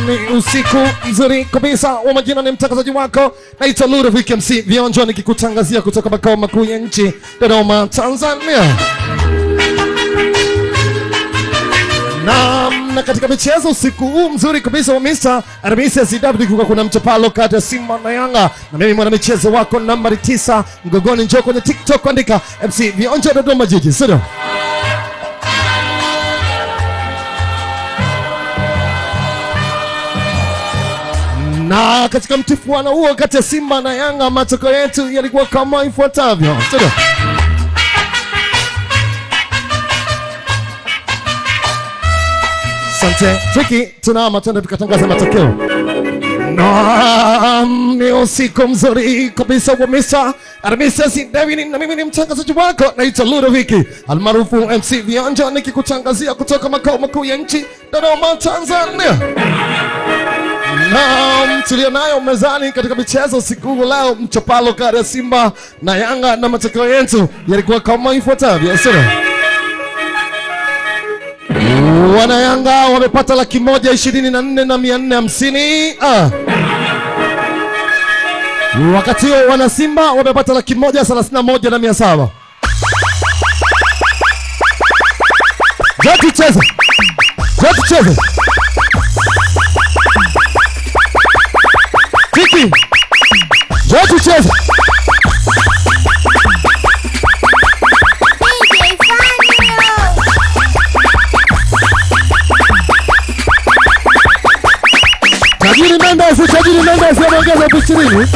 Ni usiku mzuri kabisa wa majina, ni mtangazaji wako naitwa Ludovick MC Vionjo, nikikutangazia kutoka makao makuu ya nchi Dodoma, Tanzania. Na katika michezo usiku huu mzuri kabisa wa Mr. RBCSW kuna mchapalo kati ya Simba na Yanga, na mimi mwana michezo wako nambari 9 mgogoni. Njoo kwenye TikTok andika MC Vionjo Dodoma Jiji, sio? Na katika mtifuano huo kati ya Simba na Yanga, matokeo yetu yalikuwa kama ifuatavyo. Sio? Asante. Tricky, tunaama tuende tukatangaza matokeo. Ni usiku mzuri kabisa wa Mr. RBCSW, na mimi ni mtangazaji wako naitwa Ludovick almaarufu MC Vionjo, nikikutangazia kutoka makao makuu ya nchi Dodoma, Tanzania. Tulio nayo mezani katika michezo usiku leo, mchapalo kati ya Simba na Yanga, na matokeo yetu yalikuwa kama ifuatavyo. Sio? Wana Yanga wamepata 124,450. Wakati huo wana Simba wamepata 131,700. Jotu cheza. Tiki. Jotu cheza. Tajiri Mendes, anaongeza 20.